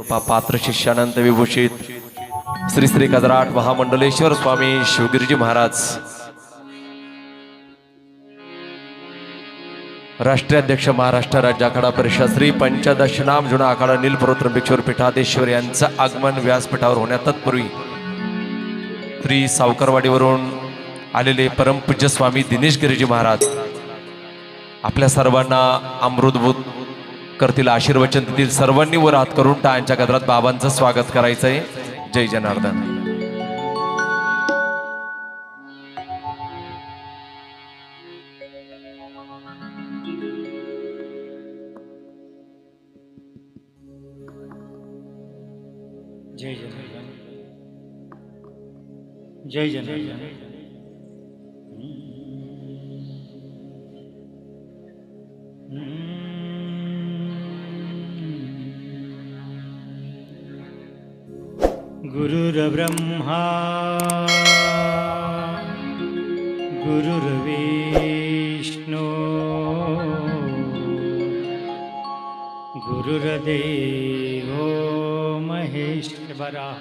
पात्र शिष्यानंत विभूषित श्री श्री कजराट महामंडलेश्वर स्वामी शिवगिरीजी महाराज, राष्ट्रीय अध्यक्ष महाराष्ट्र राज्य आखाडा परिषद श्री पंचदश नाम जुना आखाडा नीलपुरोत्र भिक्षुर पीठाधीश्वर यांचं आगमन व्यासपीठावर होण्या तत्पूर्वी श्री सावकारवाडीवरून आलेले परमपूज्य स्वामी दिनेश गिरीजी महाराज आपल्या सर्वांना अमृतभूत करतील, आशीर्वचन देतील. सर्वांनी वर हात करून टाळ्यांच्या गजरात बाबांचं स्वागत करायचंय. जय जनार्दन. जय जनार्दन. जय जनार्दन. गुरुर्ब्रह्मा गुरुर्विष्णु गुरुर्देवो महेश्वरः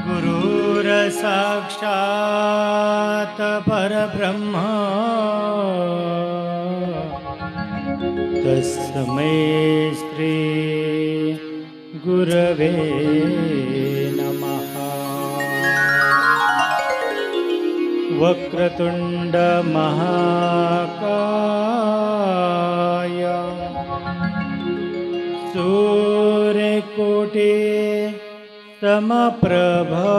गुरुर्साक्षात् परब्रह्म तस्मै श्री गुरवे नमः. वक्रतुंड महाकाय सूर्यकोटि समप्रभा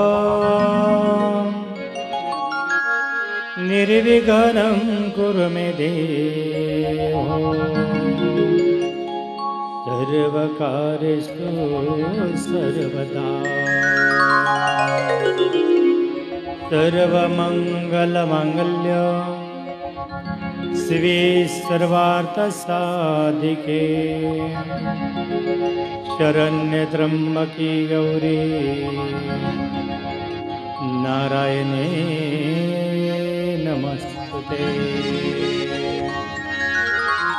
निर्विघ्नं कुरु मे देव सर्वकार्येषु सर्वदा. सर्वमंगलमांगल्य शिवे सर्वार्थसाधिके शरण्ये त्र्यंबके गौरी नारायणे नमस्तुते.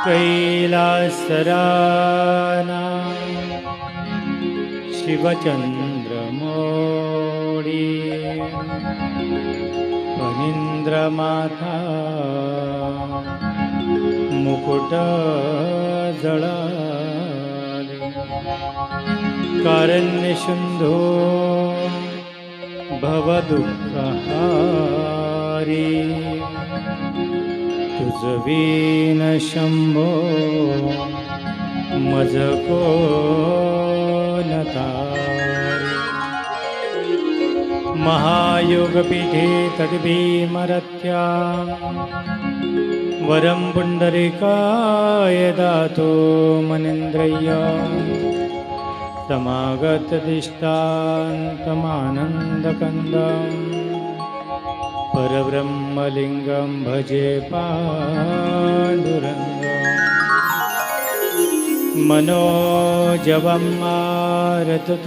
कैलासराना शिवचंद्रमौळी फणींद्रमाथा मुकुट जळाले कारण्यसिंधू भवदुःखहारी तुझवीन शंभो मज कोण तारी. महायोगपीठे तद्भीमरत्या वरं पुंडरीकाय दातो मनीन्द्रय्य समागतदिष्टान्तमानन्दकन्दम् परब्रह्मलिंगं भजे पांडुरंगं. मनोजवं मारुततुल्यवेगं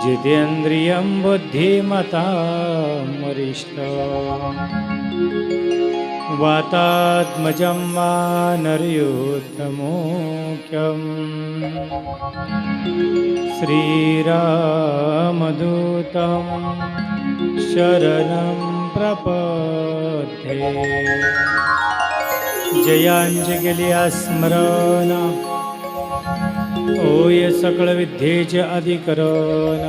जितेन्द्रियं बुद्धिमतां वरिष्ठं. वातात्मजं वानरयूथमुख्यं श्रीरामदूतं शरणं प्रपद्ये. जयांजली स्मरण ओय सकळ विद्येचे अधिकरण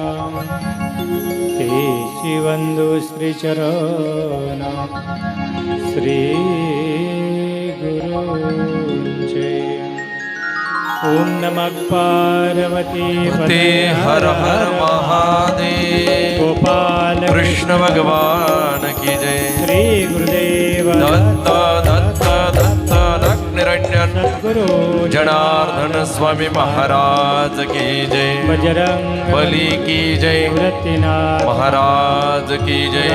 तेची वंदू श्रीचरण श्री गुरुंचे. ओम नमः पार्वती ते हर हर महादेव. गोपाल कृष्ण भगवान की जय. श्री गुरुदेव दत्त दत्त दत्त निरंजन सद्गुरु जनार्दन स्वामी महाराज की जय. बजरंग बली की जय. वृत्तिनाथ महाराज की जय.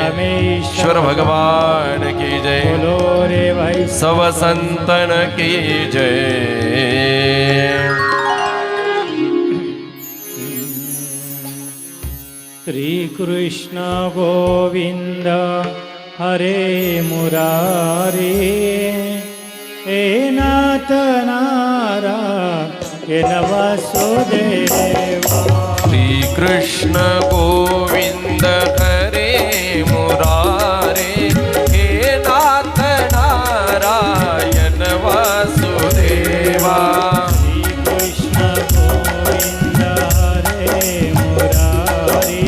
ईश्वर भगवान की जय. बोलो रे भाई सब संतन की जय. श्री कृष्ण गोविंद हरे मुरारी हे नाथ नारायण वासुदेवा. श्री कृष्ण गोविंद हरे मुरारे हे नाथ नारायण वासुदेवा. श्री कृष्ण गोविंद हरे मुरारी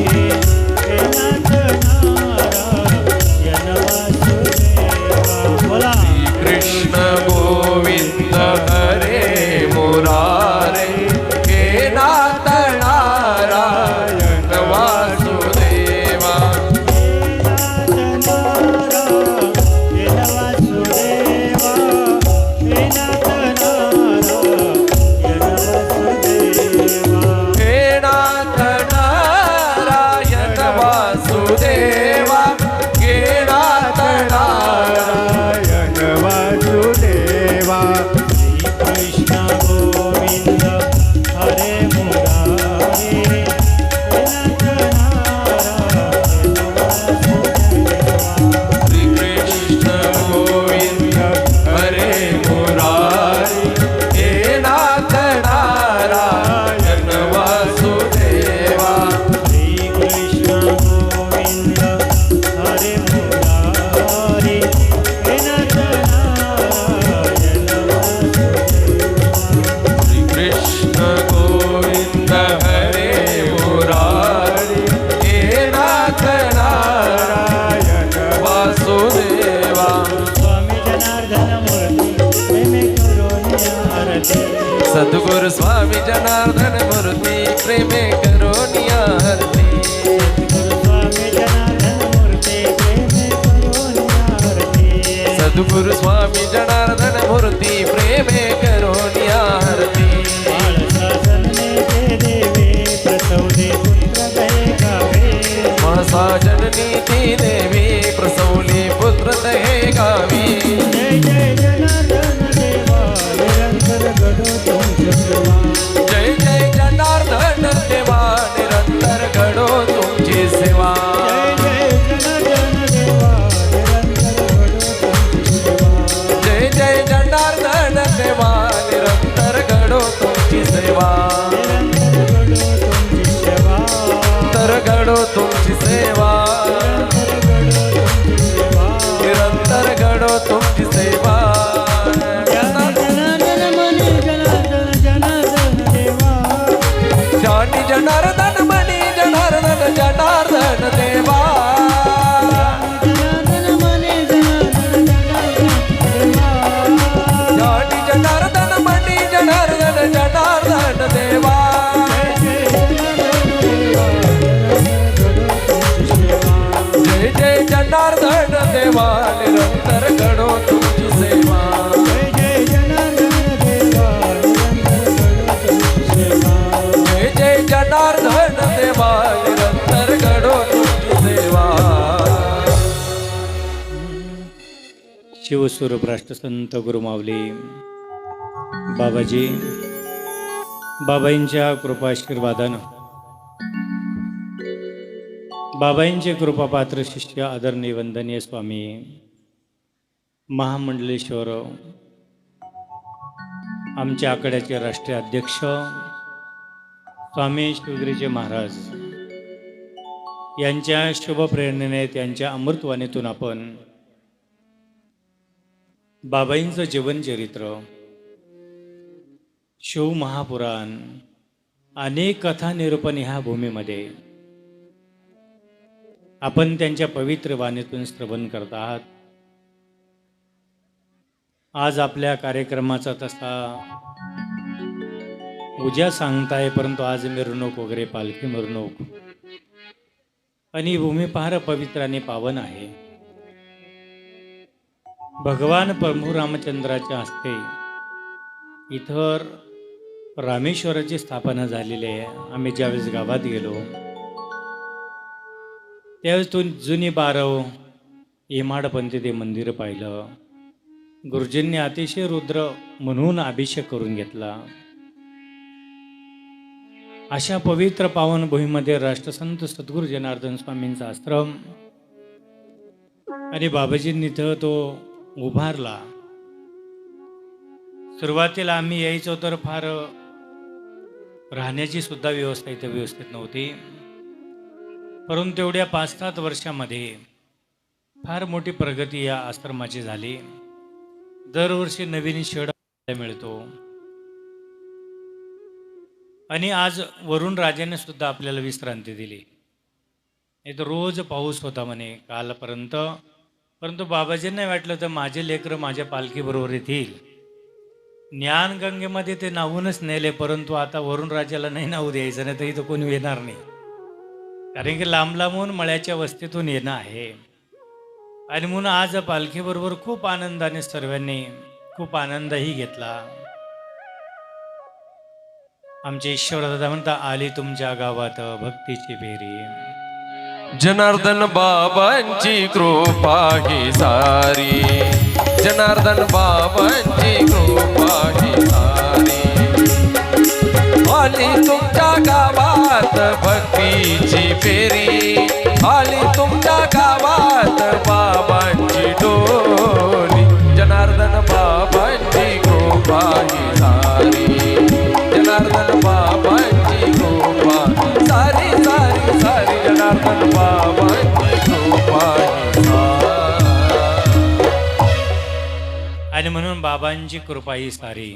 हे नाथ नारायण वासुदेवा. बोला कृष्ण गोविंद हरे मुरारे हे नाथ नारायण वासुदेवा. हे नाथ नारायण वासुदेवा. हे नाथ नारायण वासुदेवा. कृष्ण गोविंद हरे मुरारी हे नाथ नारायण वासुदेवा. श्री कृष्ण गोविंद हरे मुरारी हे नाथ नारायण वासुदेवा. श्री कृष्ण गोविंद हरे मुरारी हे नाथ नारायण वासुदेवा. श्री कृष्ण गोविंद हरे मुरारी हे नाथ नारायण वासुदेवा. स्वामी जनार्दन मूर्ती प्रेमे करुणी आरती. सद्गुरु स्वामी जनार्दन मूर्ती प्रेमे करुणी आरती. गुरु स्वामी जनार्दन मूर्ती प्रेमे करुणी आरती. सद्गुरु स्वामी जनार्दन मूर्ती प्रेमे करुणी आरती. बाळ शासन ने ते देवे प्रसवले पुत्र दये गावे. महसा जननी ती देवी प्रसवली पुत्र दहे गावी. जय जय जनार्दन देवा निरंतर घडो तुमची सेवा. जय जय जनार्दन देवा निरंतर घडो तुमची सेवा. जय जय जनार्दन देवा निरंतर घडो तुमची सेवा. जय जय जनार्दन देवा निरंतर घडो तुमची सेवा. निरंतर घडो तुमची सेवा. जनार्दन मनी जनार्दन जनार्दन देवा. जानी जनार्दन मनी जनार्दन जनार्दन देवा. जनार्दन मनी जनार्दन जनार्दन देवा. जानी जनार्दन मनी जनार्दन जनार्दन देवा. जय जय जनार्दन देवा निरंतर घडो तुमची सेवा. जय जय जनार्दन देवा निरंतर घडो तुमची सेवा. जय जय जनार्दन देवा निरंतर घडो तुमची सेवा. शिवस्वरूप राष्ट्रसंत गुरुमावली बाबाजी बाबांच्या कृपाशीर्वादानं बाबांचे कृपापात्र शिष्य आदरणीय वंदनीय स्वामी महामंडलेश्वर आमच्या आकड्याचे राष्ट्रीय अध्यक्ष स्वामी शिवगिरीचे महाराज यांच्या शुभ प्रेरणेने त्यांच्या अमृतवाणीतून आपण बाबांचं जीवनचरित्र शिव महापुराण अनेक कथा निरूपण ह्या भूमीमध्ये आपण त्यांच्या पवित्र वाणीतून श्रवण करत आहात. आज आपल्या कार्यक्रमाचा तसा उद्या सांगताय, परंतु आज मिरवणूक वगैरे पालखी मिरवणूक आणि भूमी फार पवित्र आणि पावन आहे. भगवान प्रभू रामचंद्राच्या हस्ते इथं रामेश्वराची स्थापना झालेली आहे. आम्ही ज्यावेळेस गावात गेलो त्यावेळेस तो जुनी बारव हेमाडपंथी ते मंदिर पाहिलं. गुरुजींनी अतिशय रुद्र म्हणून अभिषेक करून घेतला. अशा पवित्र पावन भूमीमध्ये राष्ट्रसंत सद्गुरू जनार्दन स्वामींचा आश्रम आणि बाबाजींनी इथं तो उभारला. सुरुवातीला आम्ही यायचो तर फार राहण्याची सुद्धा व्यवस्था इथे व्यवस्थित नव्हती. परंतु एवढ्या 5-7 वर्षामध्ये फार मोठी प्रगती या आश्रमाची झाली. दरवर्षी नवीन शेड मिळतो. आणि आज वरुण राजाने सुद्धा आपल्याला विश्रांती दिली. इथं रोज पाऊस होता म्हणे कालपर्यंत. परंतु बाबाजींना वाटलं तर माझे लेकरं माझ्या पालखीबरोबर येतील. ज्ञानगंगेमध्ये ते नाहूनच नेले, परंतु आता वरुण राजाला नाही नाहू द्यायचं, नाही तर इथं कोणी येणार नाही. कारण की लांब लांबून मळ्याच्या वस्तीतून येणं आहे. आणि म्हणून आज पालखीबरोबर खूप आनंदाने सर्वांनी खूप आनंदही घेतला. आमचे ईश्वरदादा म्हणता, आली तुमच्या गावात भक्तीची फेरी. जनार्दन बाबांची कृपा ही सारी, जनार्दन बाबांची कृपा ही सारी. आली तुमच्या गावात भक्तीची फेरी, आली तुमच्या गावात बाबांची डोली. जनार्दन बाबांची कृपा ही सारी, जनार्दन बाबांची कृपा सारी सारी सारी. जनार्दन बाबांची कृपा ही सारी. आणि म्हणून बाबांची कृपा ही सारी.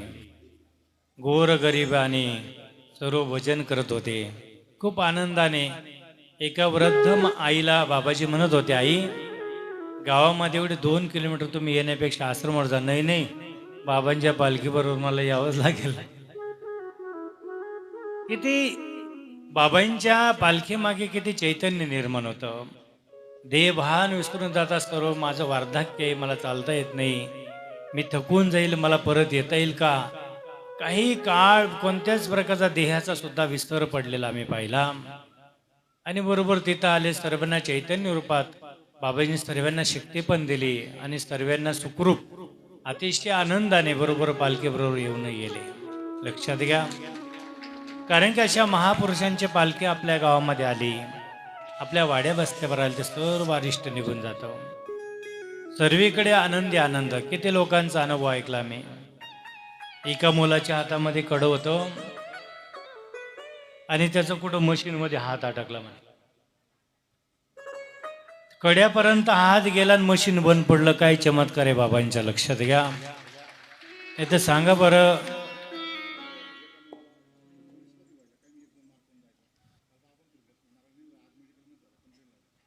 गोरगरिबाने सर्व भजन करत होते खूप आनंदाने. एका वृद्ध आईला बाबाजी म्हणत होते, आई गावामध्ये एवढे 2 किलोमीटर तुम्ही येण्यापेक्षा आश्रमावर जा. नाही नाही, बाबांच्या पालखीबरोबर मला यावंच लागेल. किती बाबांच्या पालखीमागे किती चैतन्य निर्माण होतं. देहभान विसरून जाता सर्व माझं वार्धक्य आहे, मला चालता येत नाही, मी थकून जाईल, मला परत येता येईल का. काही काळ कोणत्याच प्रकारचा देहाचा सुद्धा विस्तार पडलेला आम्ही पाहिला. आणि बरोबर तिथं आले सर्वांना चैतन्य रूपात. बाबाजींनी सर्वांना शक्ती पण दिली आणि सर्वांना सुखरूप अतिशय आनंदाने बरोबर पालखीबरोबर येऊन गेले. लक्षात घ्या, कारण की अशा महापुरुषांची पालखी आपल्या गावामध्ये आली, आपल्या वाड्या बस्त्यावर आली, ते सर्व अरिष्ट निघून जातं. सर्वीकडे आनंदी आनंद. किती लोकांचा अनुभव ऐकला मी. एका मुलाच्या हातामध्ये कडं होतं आणि त्याचं कुठं मशीनमध्ये हात अटकला म्हणे. कड्यापर्यंत हात गेला आणि मशीन बंद पडलं. काय चमत्कार आहे बाबांच्या. लक्षात घ्या. नाही तर सांगा बरं,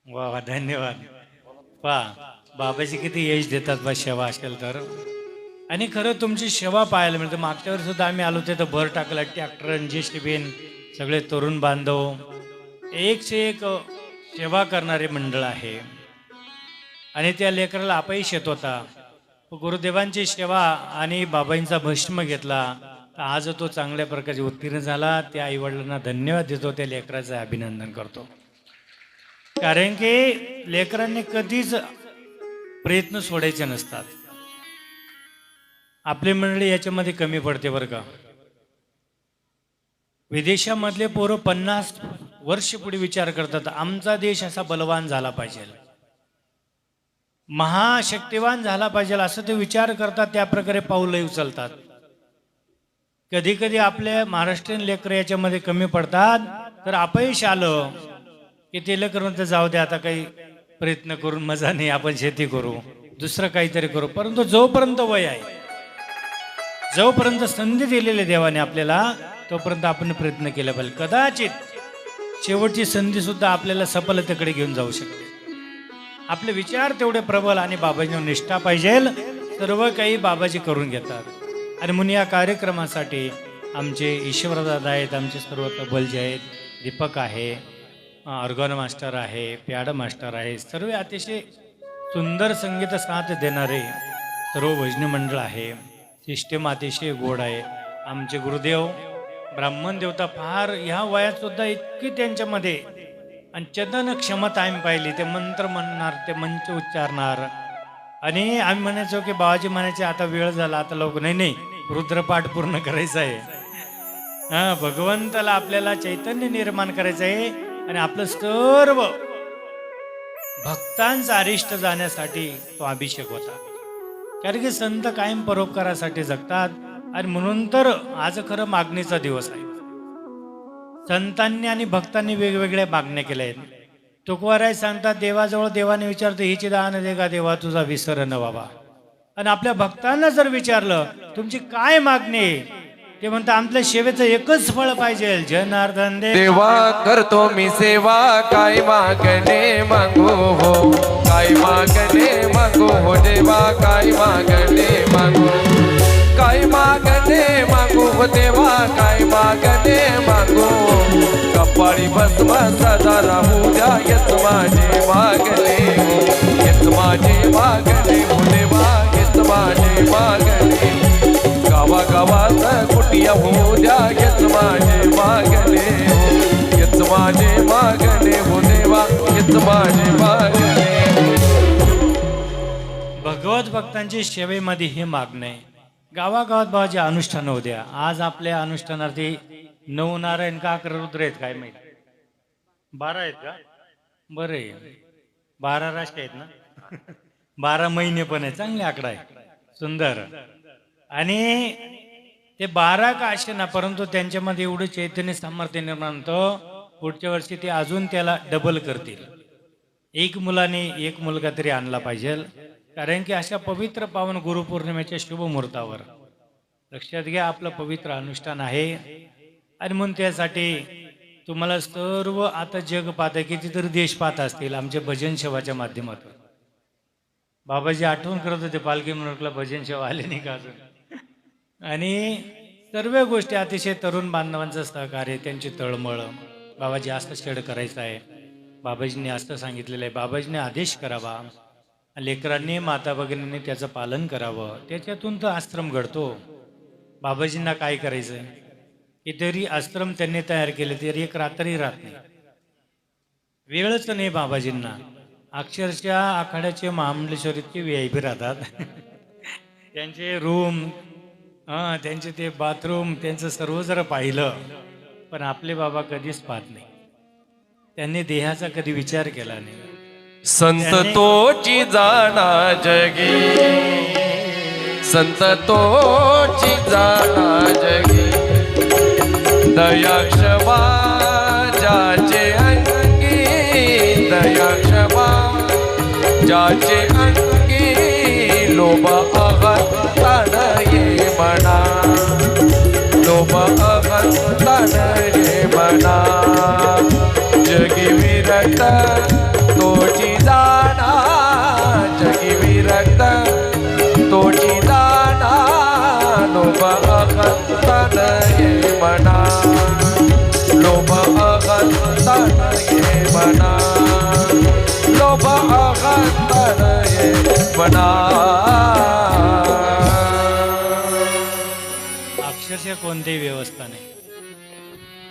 वा वा, धन्यवाद. पा बाबाजी किती यश देतात बा सेवा असेल तर. आणि खरं तुमची सेवा पाहायला मिळते. मागच्या वेळी सुद्धा आम्ही आलो ते तर भर टाकला. ट्रॅक्टर JCB सगळे तरुण बांधव, एकशे एक सेवा करणारे मंडळ आहे. आणि त्या लेकराला अपयश येत होता. गुरुदेवांची सेवा आणि बाबांचा भस्म घेतला तर आज तो चांगल्या प्रकारे उत्तीर्ण झाला. त्या आईवडिलांना धन्यवाद देतो, त्या लेकराचं अभिनंदन करतो. कारण की लेकरांनी कधीच प्रयत्न सोडायचे नसतात. आपली मंडळी याच्यामध्ये कमी पडते बरं का. विदेशामधले पोरं 50 वर्ष पुढे विचार करतात, आमचा देश असा बलवान झाला पाहिजे, महाशक्तिवान झाला पाहिजे, असं ते विचार करतात. त्या प्रकारे पाऊलही उचलतात. कधी कधी आपल्या महाराष्ट्रीयन लेकरं याच्यामध्ये कमी पडतात. तर अपयश आलं की ते लेकर म्हणतात, जाऊ दे आता, काही प्रयत्न करून मजा नाही, आपण शेती करू, दुसरं काहीतरी करू. परंतु जोपर्यंत वय आहे, जोपर्यंत संधी दिलेली देवाने आपल्याला, तोपर्यंत आपण प्रयत्न केला पाहिजे. कदाचित शेवटची संधी सुद्धा आपल्याला सफलतेकडे घेऊन जाऊ शकते. आपले विचार तेवढे प्रबल आणि बाबाजींवर निष्ठा पाहिजे. सर्व काही बाबाजी करून घेतात. आणि म्हणून या कार्यक्रमासाठी आमचे ईश्वरदादा आहेत, आमचे सर्व तबलजे आहेत, दीपक आहे, ऑर्गन मास्टर आहे, प्याड मास्टर आहे, सर्व अतिशय सुंदर संगीत साथ देणारे सर्व भजनी मंडळ आहे. सिस्टम अतिशय गोड आहे. आमचे गुरुदेव ब्राह्मण देवता फार ह्या वयात सुद्धा इतकी त्यांच्यामध्ये आणि चंदन क्षमता आम्ही पाहिली. ते मंत्र म्हणणार, ते मंच उच्चारणार. आणि आम्ही म्हणायचो की बाबाजी म्हणायचे, आता वेळ झाला, आता लोक नाही नाही, रुद्रपाठ पूर्ण करायचं आहे. हा, भगवंताला आपल्याला चैतन्य निर्माण करायचं आहे आणि आपलं सर्व भक्तांचा अरिष्ट जाण्यासाठी तो अभिषेक होता. कारण की संत कायम परोपकारासाठी जगतात. आणि म्हणून तर आज खरं मागणीचा दिवस आहे. संतांनी आणि भक्तांनी वेगवेगळ्या मागण्या केल्या आहेत. तुकोबाराय सांगतात, देवाजवळ देवाने विचारतो, हिची दान दे का देवा तुझा विसर न बाबा. आणि आपल्या भक्तांना जर विचारलं तुमची काय मागणी आहे, ते म्हणतात आमच्या सेवेचं एकच फळ पाहिजे, जनार्दन दे. देवा करतो मी सेवा, काय मागणे मागू हो, काय मागणे मागू हो देवा, काय मागणे मागू, काय मागणे मागू हो देवा, काय मागणे मागू. कपाळी भस्म सदा राहू द्या, येत माझे मागणे हो, येत माझे मागणे हो देवा, येत माझे मागणे. गावागावात कुटिया होऊ द्या, येत माझे मागणे हो, येत माझे मागणे हो देवा, येत माझे मागणे. भगवत भक्तांची सेवेमध्ये हे मागणं आहे. गावागावात बाबाजी अनुष्ठान होऊ द्या. आज आपल्या अनुष्ठानार्थी 9 नारायण का 11 रुद्र आहेत काय माहित, 12 आहेत का, बरे 12 राष्ट्र आहेत ना 12 महिने पण आहे, चांगले आकडा आहे, सुंदर. आणि ते 12 का असे ना, परंतु त्यांच्यामध्ये एवढं चैतन्य सामर्थ्य निर्माण होतं, पुढच्या वर्षी ते अजून त्याला डबल करतील. एक मुलाने एक मुलगा तरी आणला पाहिजे, कारण की अशा पवित्र पावन गुरुपौर्णिमेच्या शुभ मुहूर्तावर लक्षात घ्या आपलं पवित्र अनुष्ठान आहे. आणि म्हणून त्यासाठी तुम्हाला सर्व आता जग पाहतं, कितीतरी देश पाहत असतील आमच्या भजन सेवाच्या माध्यमातून. बाबाजी आठवण करत होते, पालखी मंडळाला भजन सेवा आले नाही का अजून. आणि सर्व गोष्टी अतिशय तरुण बांधवांचं सहकार्य, त्यांची तळमळ. बाबाजी असं शेड करायचं आहे, बाबाजींनी असं सांगितलेलं आहे, बाबाजीने आदेश करावा, लेकरांनी माता भगिनींनी त्याचं पालन करावं, त्याच्यातून तर आश्रम घडतो. बाबाजींना काय करायचं आहे, कितीतरी आश्रम त्यांनी तयार केले तरी एक रात्री राहत नाही, वेळच नाही बाबाजींना. अक्षरशः आखाड्याचे महामंडलेश्वरीचे VIP राहतात त्यांचे रूम, त्यांचे ते बाथरूम, त्यांचं सर्व जर पाहिलं, पण आपले बाबा कधीच पाहत नाही. त्यांनी देहाचा कधी विचार केला नाही. संत तोची जाणा जगी, संत तोची जाणा जगी, दया क्षमा ज्याचे अंगी, दया क्षमा ज्याचे अंगी. लोभ अहंकार ये मना, लोभ अहंकार ये मना. जगी विरक्त तोची जाणा, जगी विरक्त तोची जाणा. लोभ अहंकार ये मना, लोभ अहंकार ये मना, लोभ अहंकार ये मना. अक्षरशः कोणतीही व्यवस्था नाही.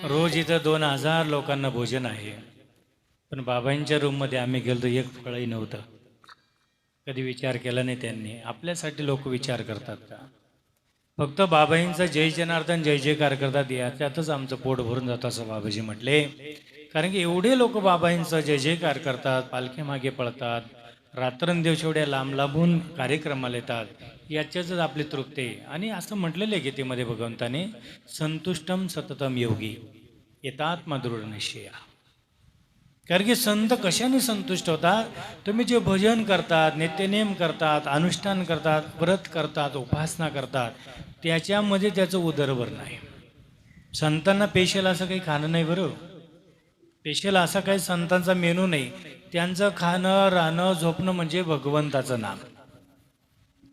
रोज इथं 2000 लोकांना भोजन आहे, पण बाबांच्या रूममध्ये आम्ही गेलो एक फळही नव्हतं. कधी विचार केला नाही त्यांनी. आपल्यासाठी लोक विचार करतात का? फक्त बाबांचा जय जनार्दन जय जयकार करतात, याच्यातच आमचं पोट भरून जातं असं बाबाजी म्हटले. कारण की एवढे लोक बाबांचा जय जयकार करतात, पालखी मागे पळतात, रात्रंदिवस एवढ्या लांब लांबून कार्यक्रमाला येतात, याच्यातच आपली तृप्ती आहे. आणि असं म्हटलेलं आहे गीतेमध्ये भगवंताने, संतुष्टम सततम योगी येतात मधुर निश्चया. कारण की संत कशाने संतुष्ट होतात? तुम्ही जे भजन करतात, नित्यनेम करतात, अनुष्ठान करतात, व्रत करतात, उपासना करतात, त्याच्यामध्ये त्याचं उदरभरण आहे. संतांना पेशल असं काही खाणं नाही बरं, पेशल असा काही संतांचा मेनू नाही. त्यांचं खाणं राहणं झोपणं म्हणजे भगवंताचं नाम.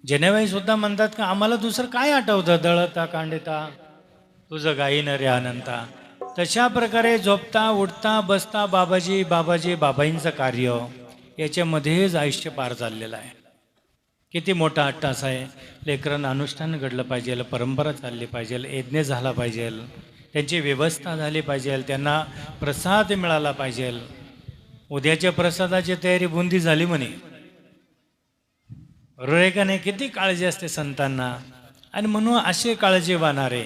जनेबाई सुद्धा म्हणतात का आम्हाला दुसरं काय आठवतं, दळता कांडता तुझं गायीन रे अनंता. तशा प्रकारे झोपता उठता बसता बाबाजी बाबाजी बाबाईंचं कार्य, याच्यामध्येच आयुष्य पार चाललेलं आहे. किती मोठा अट्टास आहे. लेकरांना अनुष्ठान घडलं पाहिजे, परंपरा चालली पाहिजे, यज्ञ झाला पाहिजे, त्यांची व्यवस्था झाली पाहिजे, त्यांना प्रसाद मिळाला पाहिजे. उद्याच्या प्रसादाची तयारी बुंदी झाली म्हणे, बरोबर किती काळजी असते संतांना. आणि म्हणून असे काळजी वाहणारे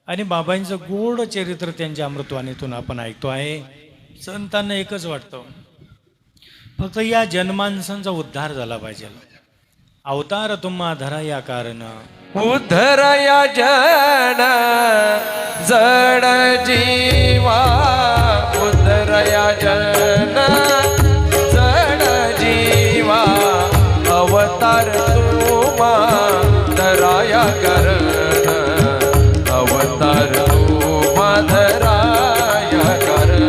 आणि बाबांचं गोड चरित्र त्यांच्या अमृतवाणीतून आपण ऐकतो आहे. संतांना एकच वाटतं, फक्त या जनमानसांचा उद्धार झाला पाहिजे. अवतार तुम्हा धरा या कारण, उद्धरया जन जड जीवा उद्धरया जन जड जीवा अवतार तुमा धराया करण अवतार तुमा धराया करण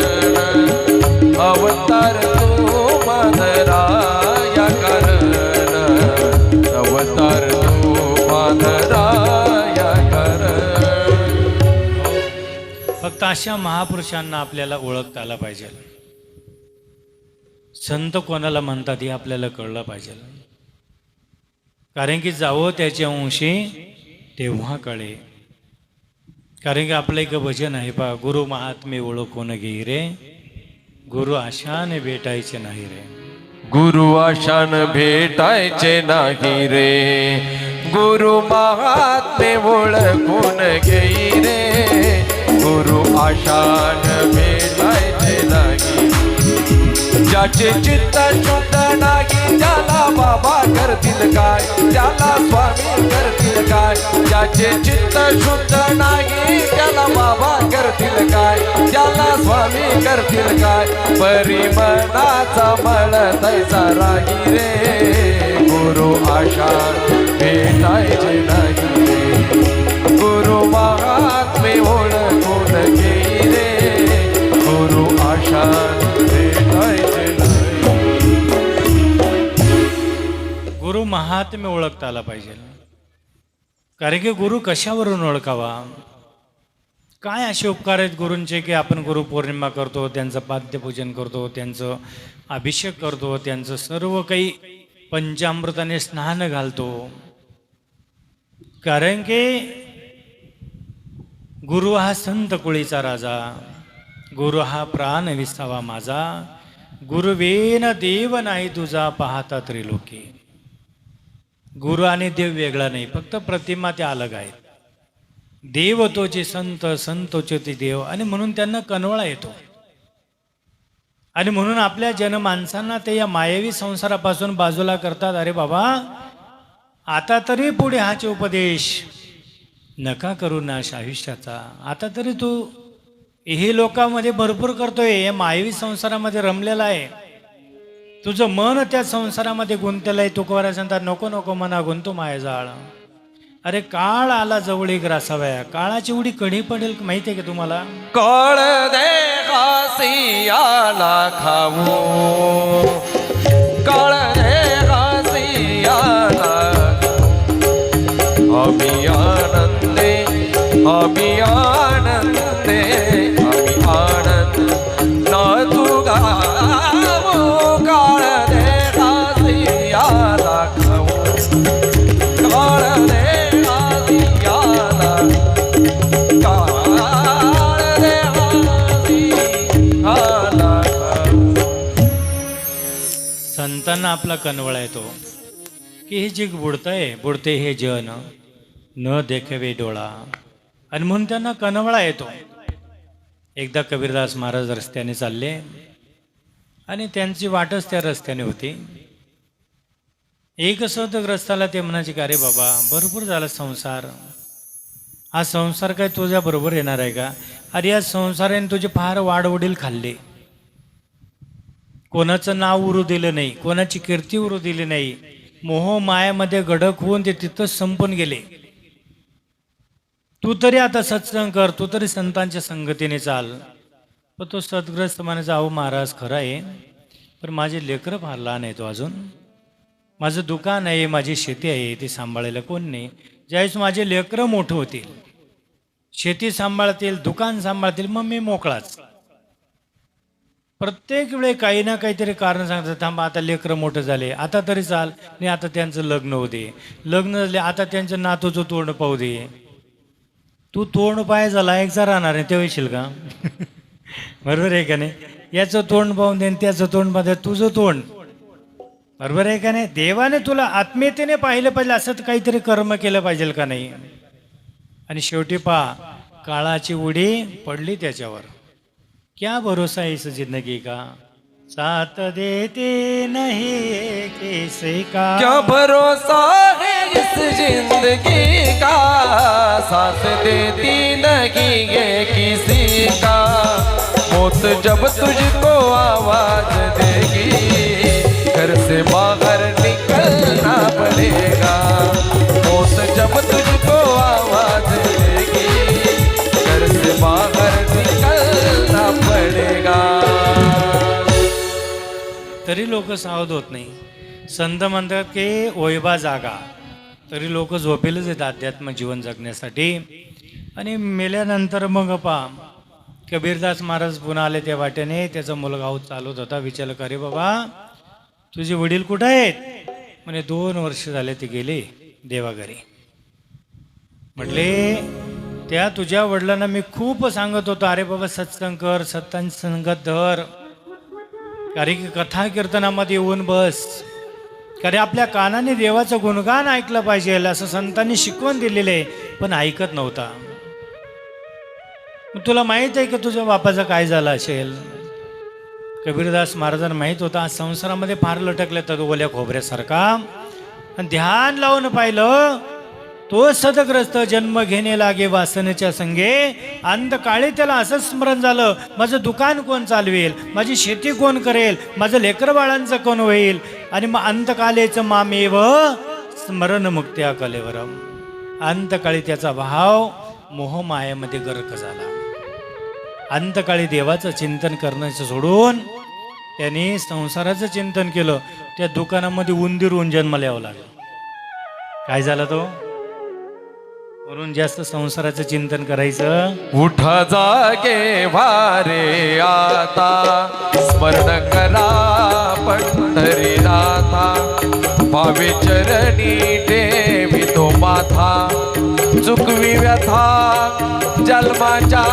अवतार तुमा धराया करण अवतार फक्त अशा महापुरुषांना आपल्याला ओळखता आला पाहिजे. संत कोणाला म्हणतात हे आपल्याला कळलं पाहिजे. कारण की जावं त्याच्या अंशी तेव्हा कळे. कारण की आपलं एक भजन आहे पा, गुरु महात्मे ओळखून घेई रे, गुरु आशाने भेटायचे नाही रे. गुरु आशान भेटायचे नाही रे, गुरु महात्मे ओळखून घेई रे, गुरु आशान भेटायचे नाही. ज्याचे चित्त शुद्ध नाही त्याला बाबा करतील काय, त्याला स्वामी करतील काय. ज्याचे चित्त शुद्ध नाही त्याला बाबा करतील काय, त्याला स्वामी करतील काय. परी मनाचा मळ तैसा राही रे, गुरु आशान भेटायचे नाही रे, गुरु महात्मे ओळखून घेई रे, गुरु आशान भेटायचे नाही. गुरु महात्म्य ओळखता आला पाहिजे. कारण की गुरु कशावरून ओळखावा. काय असे उपकार आहेत गुरूंचे की आपण गुरुपौर्णिमा करतो, त्यांचं पाद्यपूजन करतो, त्यांचं अभिषेक करतो, त्यांचं सर्व काही पंचामृताने स्नान घालतो. कारण की गुरु हा संत कुळीचा राजा, गुरु हा प्राण विसावा माझा, गुरुवेन देव नाही तुझा पाहता त्रिलोकी. गुरु आणि देव वेगळा नाही, फक्त प्रतिमा त्या अलग आहेत. देव तोचे संत, संतोचे ते देव, आणि म्हणून त्यांना कनवळा येतो. आणि म्हणून आपल्या जनमानसांना ते या मायावी संसारापासून बाजूला करतात. अरे बाबा, आता तरी पुढे हाचे उपदेश नका करू नाश आयुष्याचा. आता तरी तू हे लोकांमध्ये भरपूर करतोय, या मायवी संसारामध्ये रमलेला आहे, तुझं मन त्या संसारामध्ये गुंतलेलं आहे. तुकोबारा सांगतात, नको नको मना गुंतू माया जाळ. अरे काळ आला जवळ ग्रासाव्या, काळाची एवढी कढी पडेल माहिती आहे का तुम्हाला. काळ दे आला खाऊ, काळ दे आला अभी आनंदे, अभी आनंदे, अभी आनंद न तू गावो. काळ दे आला खाऊ, काळ दे आला, काळ दे आला खाऊ. संतांना आपला कनवळा येतो की हे जग बुडते हे जन न देखावे डोळा. आणि म्हणून त्यांना कनवळा येतो. एकदा कबीरदास महाराज रस्त्याने चालले आणि त्यांची वाटच त्या रस्त्याने होती. एक ग्रस्ताला ते म्हणायचे का, अरे बाबा भरपूर झाला संसार, हा संसार काय तुझ्या बरोबर येणार आहे का. अरे या संसाराने तुझे फार वाडवडील खाल्ले, कोणाचं नाव उरू दिलं नाही, कोणाची कीर्ती उरू दिली नाही, मोह मायामध्ये गडक होऊन ते तिथंच संपून गेले. तू तरी आता सत्संग कर, तू तरी संतांच्या संगतीने चाल. पण तो सद्ग्रस्त म्हणायचा, अहो महाराज खरं आहे, पण माझे लेकरं फार लहान आहे, तो अजून माझं दुकान आहे, माझी शेती आहे, ती सांभाळायला कोण नाही. ज्यावेळेस माझे लेकरं मोठं होतील, शेती सांभाळतील, दुकान सांभाळतील, मग मी मोकळाच. प्रत्येक वेळे काही ना काहीतरी कारण सांगतात, थांबा आता लेकरं मोठं झाले, आता तरी चाल नाही, आता त्यांचं लग्न होऊ दे, लग्न झाले आता त्यांचं नातूचं तोंड पाहू दे. तू तोंड पाहायचा लायकचा राहणार आहे तेव्हा येशील का. बरोबर आहे का नाही. याचं तोंड पाहून दे, त्याचं तोंड पाहून, तुझं तोंड. बरोबर आहे का नाही. देवाने तुला आत्मीयतेने पाहिलं पाहिजे, असं काहीतरी कर्म केलं पाहिजे का नाही. आणि शेवटी काळाची उडी पडली त्याच्यावर. क्या भरोसा है इस जिंदगी का, साथ देते नहीं किसी का। क्या भरोसा है इस जिंदगी का, साथ देती नहीं ये किसी का। मौत जब तुझको आवाज देगी, घर से बाहर निकलना पड़ेगा। मौत जब तुझको आवाज देगी, घर से बाहर निकलना पड़ेगा। तरी लोक सावध होत नाही। संत म्हणतात की ओयबा जागा, तरी लोक झोपेलच येतात अध्यात्म जीवन जगण्यासाठी। आणि मेल्यानंतर मग कबीरदास महाराज पुन्हा आले त्या वाटेने, त्याचा मुलगा चालवत होता। विचारलं का रे बाबा तुझे वडील कुठं आहेत? म्हणे 2 वर्ष झाले ते गेले देवाघरी। म्हटले त्या तुझ्या वडिलांना मी खूप सांगत होतो, अरे बाबा सत्संग कर, सत्संगत धर, कारण की कथा कीर्तनामध्ये येऊन बस, कारण आपल्या कानाने देवाचं गुणगान ऐकलं पाहिजे असं संतांनी शिकवण दिलेलं आहे, पण ऐकत नव्हता। तुला माहित आहे की तुझ्या बापाचं काय झालं असेल? कबीरदास महाराजांना माहीत होता आज संसारामध्ये फार लटकले तर ओल्या खोबऱ्यासारखा। आणि ध्यान लावून पाहिलं तो सदग्रस्त जन्म घेणे लागे वासनेच्या संगे। अंतकाळी त्याला असं स्मरण झालं, माझं दुकान कोण चालवेल, माझी शेती कोण करेल, माझं लेकर बाळांचं कोण होईल। आणि मग अंतकालेचं मामेव स्मरण मुक्त्या कलेवरम। अंतकाळी त्याचा भाव मोहमायामध्ये गर्क झाला। अंतकाळी देवाचं चिंतन करण्याचं सोडून त्याने संसाराचं चिंतन केलं। त्या दुकानामध्ये उंदीर होऊन जन्माला यावं लागलं। काय झालं तो? म्हणून जास्त संसाराचं चिंतन करायचं। उठा जागे वारे आता, स्मरण करा पंढरीनाथा। पावे चरणी ठेवी तो माथा, चुकवी व्यथा जन्माच्या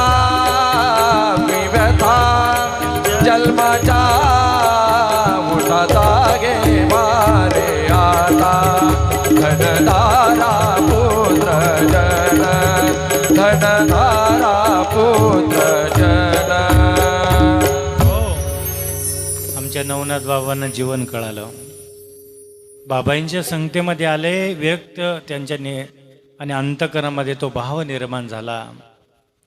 व्यथा जन्माच्या। उठा जागे वारे आता, धनधारा पुत्र जन, धनधारा पुत्र जन। आमच्या नवनाथ बाबांना जीवन कळालं। बाबांच्या संगतीमध्ये आले, व्यक्त त्यांच्या आणि अंतकरणामध्ये तो भाव निर्माण झाला।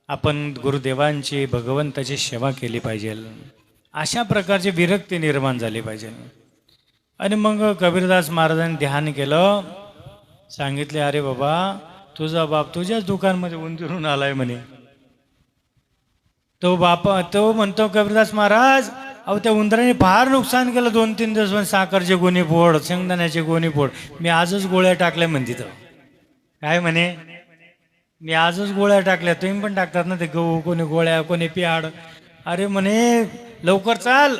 आपण गुरुदेवांची भगवंताची सेवा केली पाहिजे, अशा प्रकारची विरक्ती निर्माण झाली पाहिजे। आणि मग कबीरदास महाराजांनी ध्यान केलं, सांगितले अरे बाबा तुझा बाप तुझ्याच दुकानमध्ये उंदीरून आलाय म्हणे। तो म्हणतो कबीरदास महाराज अहो त्या उंदराने फार नुकसान केलं, 2-3 दिवस साखरचे गोणी फोड, शेंगदाण्याचे गोणी फोड, मी आजच गोळ्या टाकल्या म्हणते। तर काय म्हणे, मी आजच गोळ्या टाकल्या, तुम्ही पण टाकतात ना ते गहू, कोणी गोळ्या कोणी प्याड। अरे म्हणे लवकर चाल,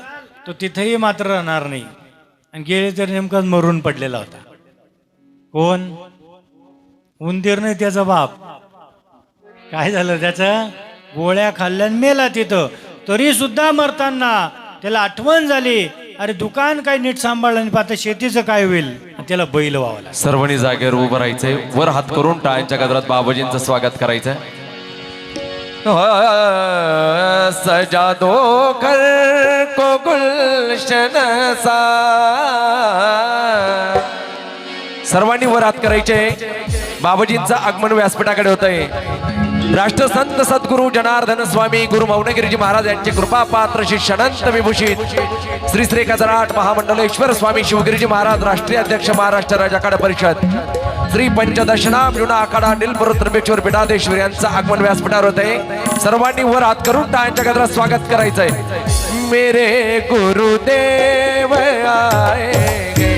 तो तिथेही मात्र राहणार नाही। आणि गेले तर नेमकाच मरून पडलेला होता। कोण? उंदीर नाही, त्याचा बाप। काय झालं त्याचं? गोळ्या खाल्ल्यान मेला तिथं। तरी सुद्धा मरताना त्याला आठवण झाली, अरे दुकान काय नीट सांभाळलं आणि पाहता शेतीचं काय होईल, त्याला बैल व्हावं। सर्वांनी जागेवर उभं राहायचंय, वर हात करून टाळ्यांच्या गजरात बाबाजींचं स्वागत करायचंय। सजा दो घर को गुलशन सा। सर्वांनी वर हात करायचे। बाबाजींचं आगमन व्यासपीठाकडे होतंय। राष्ट्रसंत सद्गुरु जनार्दन स्वामी गुरु मौनगिरीजी महाराज यांचे कृपा पात्र शिष्य अनंत विभूषित श्री श्री 1008 महामंडलेश्वर स्वामी शिवगिरीजी महाराज राष्ट्रीय अध्यक्ष महाराष्ट्र राज्य आखाडा परिषद श्री पंचदशनाम जुना आखाडा नीलपुर त्र्यंबकेश्वर पीठाधीश्वर यांचं आगमन व्यासपीठावर होतंय। सर्वांनी वर हात करून टाळ्यांच्या गजरात स्वागत करायचंय। मेरे गुरुदेव आएंगे,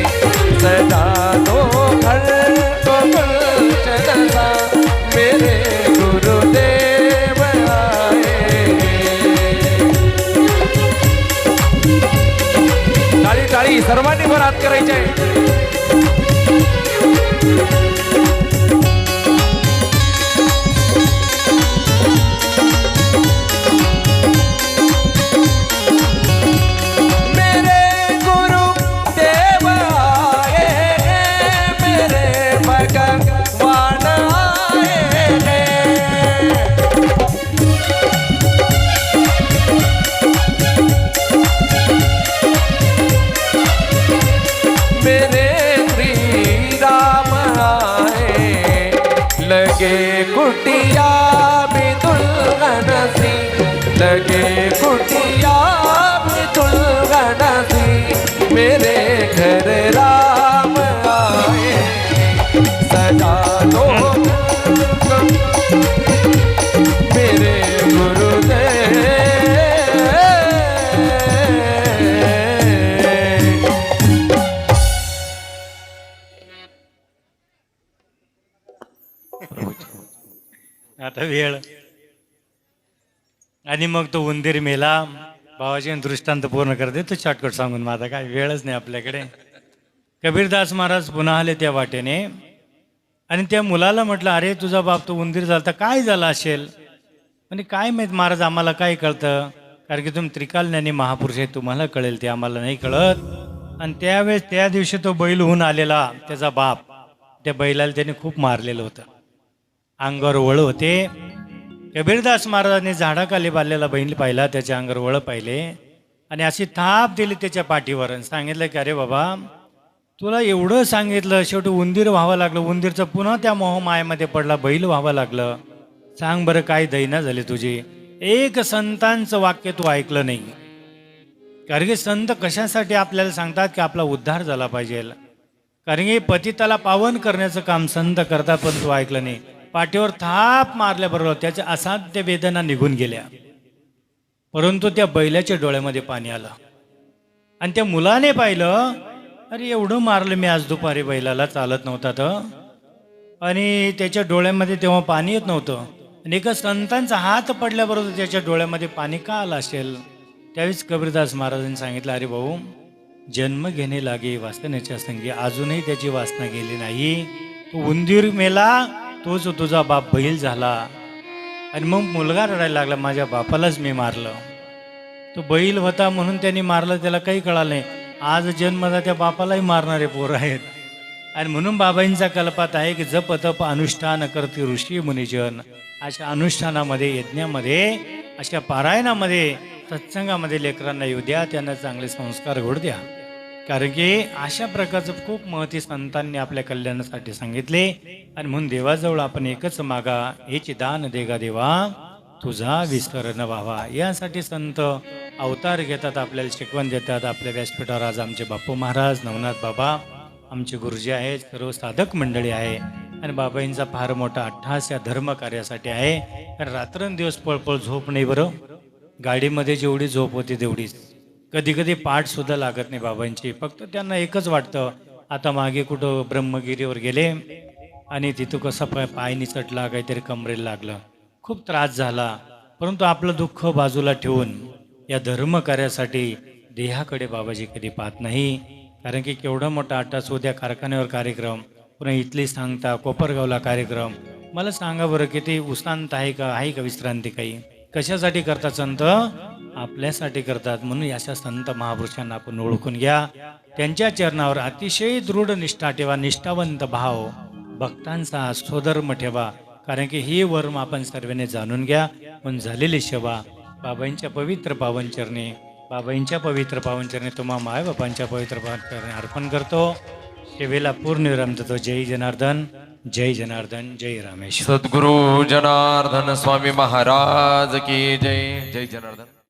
सजा दो घर को गुलशन सा। मेरे गुरुदेव आएंगे। टाळी टाळी सर्वांनी वर हात करायचे। मेरे गुरु देव कुटिया भी दुल्हन सी, लगे कुटिया भी दुल्हन सी, मेरे घर राम आए, सजा दो मेरे गुरुदेव। आता वेळ आणि मग तो उंदीर मेला. बाबाजी दृष्टांत पूर्ण करते तो शॉर्टकट सांगून, माझा काय वेळच नाही आपल्याकडे. कबीरदास महाराज पुन्हा आले त्या वाटेने आणि त्या मुलाला म्हटलं, अरे तुझा बाप तो उंदीर झाला, काय झालं असेल? म्हणजे काय माहीत महाराज, आम्हाला काय कळतं, कारण की तुम्ही त्रिकालज्ञानी महापुरुष आहे, तुम्हाला कळेल, ते आम्हाला नाही कळत. आणि त्यावेळेस त्या दिवशी तो बैल होऊन आलेला त्याचा बाप, त्या बैलाला त्याने खूप मारलेलं होतं, अंगावर वळ होते. कबीरदास महाराजांनी झाडाखाली बांधलेला बैल पाहिला, त्याच्या अंगावर वळ पाहिले आणि अशी थाप दिली त्याच्या पाठीवर आणि सांगितलं की अरे बाबा, तुला एवढं सांगितलं, शेवटी उंदीर व्हावं लागलं, उंदीरचं पुन्हा त्या मोहमायेमध्ये पडला, बैल व्हावं लागलं. सांग बरं काय दैना झाली तुझी? एक संतांचं वाक्य तू ऐकलं नाही. कारण की संत कशासाठी आपल्याला सांगतात की आपला उद्धार झाला पाहिजे, कारण की पतिताला पावन करण्याचं काम संत करतात, पण तू ऐकलं नाही. पाठीवर थाप मारल्याबरोबर त्याच्या असाध्य वेदना निघून गेल्या, परंतु त्या बैलाच्या डोळ्यामध्ये पाणी आलं आणि त्या मुलाने पाहिलं, अरे एवढं मारलं मी आज दुपारी बैलाला, चालत नव्हता तर, आणि त्याच्या डोळ्यामध्ये तेव्हा पाणी येत नव्हतं. आणि एका संतांचा हात पडल्याबरोबर त्याच्या डोळ्यामध्ये पाणी का आलं असेल? त्यावेळेस कबीरदास महाराजांनी सांगितलं, अरे भाऊ, जन्म घेणे लागे वासनेच्या संगी, अजूनही त्याची वासना गेली नाही. तो उंदीर मेला, तोच तुझा बाप बैल झाला. आणि मग मुलगा रडायला लागला, माझ्या बापालाच मी मारलं. तो बैल होता म्हणून त्यांनी मारलं, त्याला काही कळालं नाही. आज जन्मदा त्या बापालाही मारणारे पोरं आहेत. आणि म्हणून बाबांचा कल्पात आहे की जप तप अनुष्ठान करते ऋषी मुनिजन. अशा अनुष्ठानामध्ये, यज्ञामध्ये, अशा पारायणामध्ये, सत्संगामध्ये लेकरांना येऊ द्या, त्यांना चांगले संस्कार घडू द्या. कारण की अशा प्रकारचं खूप महती संतांनी आपल्या कल्याणासाठी सांगितले. आणि म्हणून देवाजवळ आपण एकच मागा, हेची दान देगा देवा, तुझा विस्तार न व्हावा. यासाठी संत अवतार घेतात, आपल्याला शिकवण देतात. आपल्या व्यासपीठावर आज आमचे बापू महाराज, नवनाथ बाबा आमचे गुरुजी आहेत, सर्व साधक मंडळी आहे. आणि बाबांचा फार मोठा अट्टहास या धर्म कार्यासाठी आहे. कारण रात्रंदिवस पळपळ झोप नाही बरं. गाडीमध्ये जेवढी झोप होती तेवढीच, कधी कधी पाठ सुद्धा लागत नाही बाबांची. फक्त त्यांना एकच वाटतं, आता मागे कुठं ब्रह्मगिरीवर गेले आणि तिथं कसा पाय निचटला, काहीतरी कमरेला लागलं, खूप त्रास झाला. परंतु आपलं दुःख बाजूला ठेवून या धर्म कार्यासाठी देहाकडे बाबाजी कधी पाहत नाही. कारण की केवढा मोठा अट्टास, उद्या कारखान्यावर कार्यक्रम, पुन्हा इथली सांगता, कोपरगावला कार्यक्रम. मला सांगा बरं, किती उसांत आहे का विश्रांती काही? कशासाठी करतात संत? आपल्यासाठी करतात. म्हणून अशा संत महापुरुषांना आपण ओळखून घ्या, त्यांच्या चरणावर अतिशय दृढ निष्ठा ठेवा, निष्ठावंत भाव, भक्तांचा स्वधर्म ठेवा. कारण की ही वर्म आपण सर्वांनी जाणून घ्या. पण झालेली सेवा बाबांच्या पवित्र पावनचरणी, बाबांच्या पवित्र पावनचरणी, तुम्हा मायबापांच्या पवित्र पावनचरणी अर्पण करतो. सेवेला पूर्ण विराम देतो. जय जनार्दन, जय जनार्दन, जय रामेश्वर. सद्गुरु जनार्दन स्वामी महाराज की जय. जय जनार्दन.